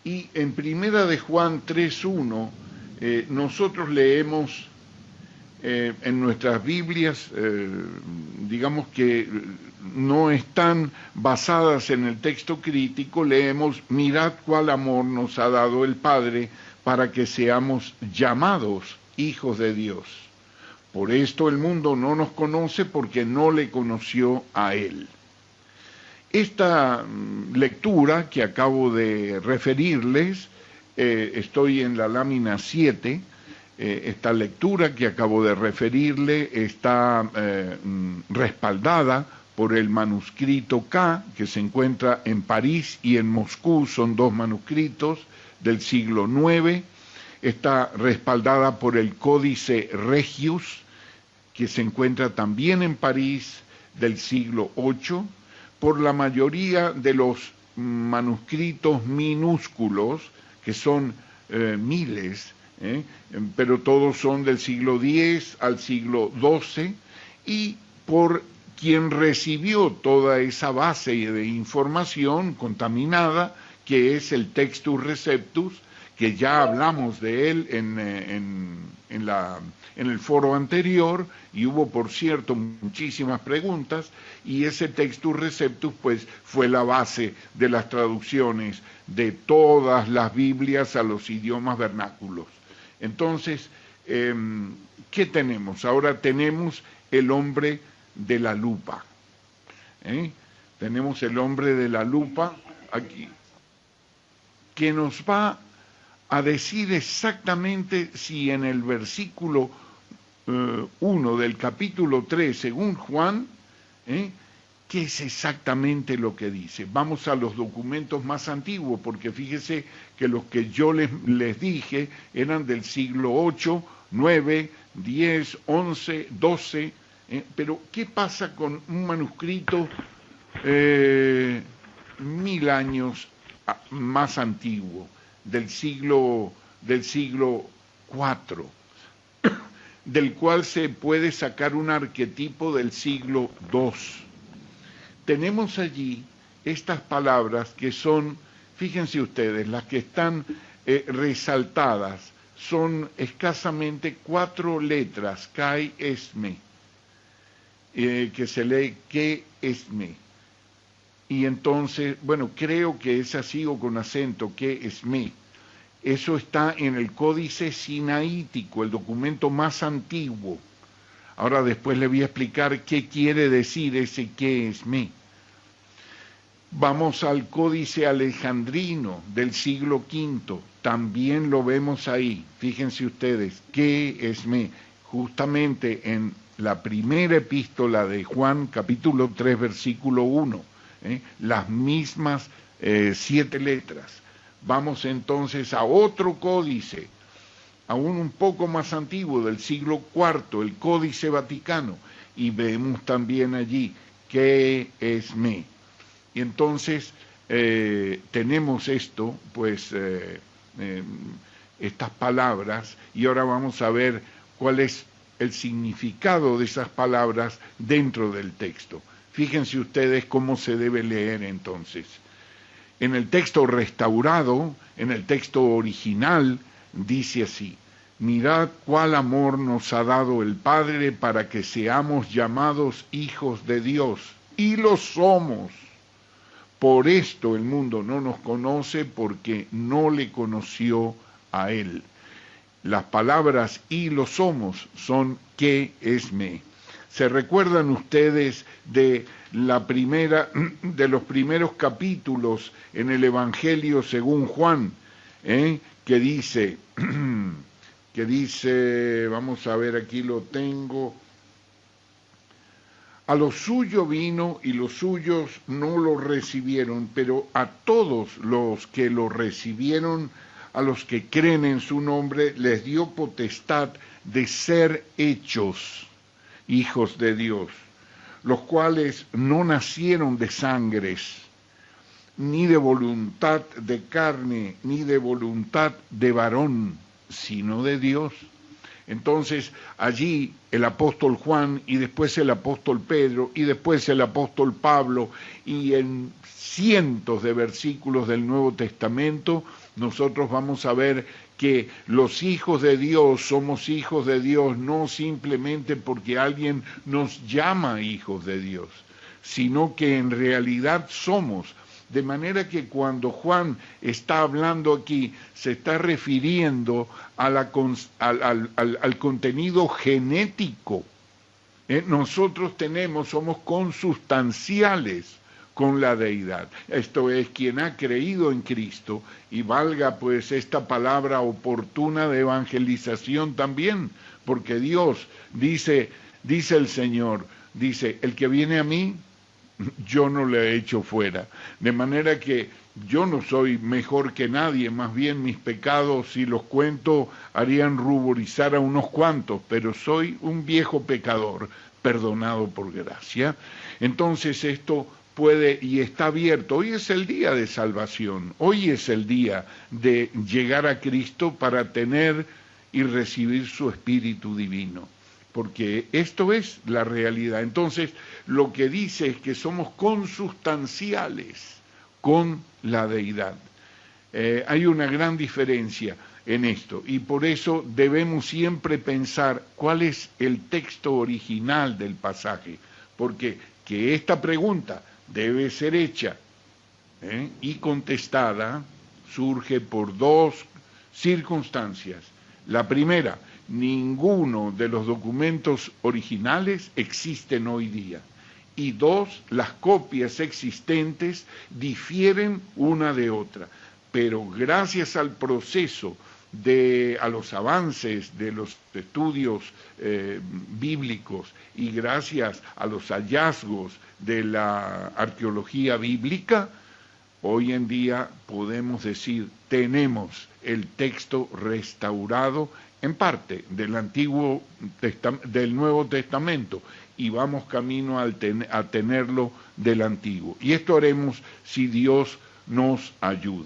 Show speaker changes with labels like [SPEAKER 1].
[SPEAKER 1] Y en Primera de Juan 3:1, nosotros leemos en nuestras Biblias, digamos que no están basadas en el texto crítico, leemos: mirad cuál amor nos ha dado el Padre para que seamos llamados hijos de Dios. Por esto el mundo no nos conoce, porque no le conoció a Él. Esta lectura que acabo de referirles, estoy en la lámina 7, esta lectura que acabo de referirle está respaldada por el manuscrito K, que se encuentra en París y en Moscú, son dos manuscritos del siglo IX, está respaldada por el Códice Regius, que se encuentra también en París, del siglo VIII, por la mayoría de los manuscritos minúsculos, que son miles, pero todos son del siglo X al siglo XII, y por quien recibió toda esa base de información contaminada, que es el Textus Receptus, que ya hablamos de él en el foro anterior, y hubo, por cierto, muchísimas preguntas, y ese Textus Receptus pues fue la base de las traducciones de todas las Biblias a los idiomas vernáculos. Entonces, ¿qué tenemos? Ahora tenemos el hombre de la lupa. Tenemos el hombre de la lupa aquí, que nos va a decir exactamente si en el versículo 1 del capítulo 3, según Juan, qué es exactamente lo que dice. Vamos a los documentos más antiguos, porque fíjese que los que yo les dije eran del siglo 8, 9, 10, 11, 12, pero ¿qué pasa con un manuscrito 1000 años más antiguo, del siglo IV, del cual se puede sacar un arquetipo del siglo II? Tenemos allí estas palabras que son, fíjense ustedes, las que están resaltadas, son escasamente 4 letras, kai esme, que se lee que esme. Y entonces, bueno, creo que es así o con acento, que esme. Eso está en el Códice Sinaítico, el documento más antiguo. Ahora después le voy a explicar qué quiere decir ese que esme. Vamos al Códice Alejandrino del siglo V, también lo vemos ahí. Fíjense ustedes, que esme, justamente en la primera epístola de Juan, capítulo 3, versículo 1, las mismas 7 letras. Vamos entonces a otro códice, aún un poco más antiguo, del siglo IV, el Códice Vaticano, y vemos también allí que esme. Y entonces tenemos esto, pues estas palabras, y ahora vamos a ver cuál es el significado de esas palabras dentro del texto. Fíjense ustedes cómo se debe leer entonces. En el texto restaurado, en el texto original, dice así: mirad cuál amor nos ha dado el Padre para que seamos llamados hijos de Dios, y lo somos. Por esto el mundo no nos conoce, porque no le conoció a Él. Las palabras y lo somos son que esme. ¿Se recuerdan ustedes de los primeros capítulos en el Evangelio según Juan? Que dice, vamos a ver, aquí lo tengo: a lo suyo vino y los suyos no lo recibieron, pero a todos los que lo recibieron, a los que creen en su nombre, les dio potestad de ser hechos hijos de Dios, los cuales no nacieron de sangres, ni de voluntad de carne, ni de voluntad de varón, sino de Dios. Entonces allí el apóstol Juan y después el apóstol Pedro y después el apóstol Pablo y en cientos de versículos del Nuevo Testamento nosotros vamos a ver que los hijos de Dios somos hijos de Dios no simplemente porque alguien nos llama hijos de Dios, sino que en realidad somos. De manera que cuando Juan está hablando aquí, se está refiriendo a al contenido genético. Nosotros somos consustanciales con la deidad. Esto es, quien ha creído en Cristo, y valga pues esta palabra oportuna de evangelización también, porque Dios dice el Señor, dice, el que viene a mí, yo no le he hecho fuera. De manera que yo no soy mejor que nadie, más bien mis pecados, si los cuento, harían ruborizar a unos cuantos, pero soy un viejo pecador, perdonado por gracia. Entonces esto puede y está abierto. Hoy es el día de salvación, hoy es el día de llegar a Cristo para tener y recibir su Espíritu Divino, porque esto es la realidad. Entonces, lo que dice es que somos consustanciales con la deidad. Hay una gran diferencia en esto, y por eso debemos siempre pensar cuál es el texto original del pasaje, porque que esta pregunta debe ser hecha y contestada surge por dos circunstancias. La primera, ninguno de los documentos originales existen hoy día. Y dos, las copias existentes difieren una de otra. Pero gracias al proceso, a los avances de los estudios bíblicos y gracias a los hallazgos de la arqueología bíblica, hoy en día podemos decir, tenemos el texto restaurado en parte del Nuevo Testamento y vamos camino a tenerlo del Antiguo. Y esto haremos si Dios nos ayuda.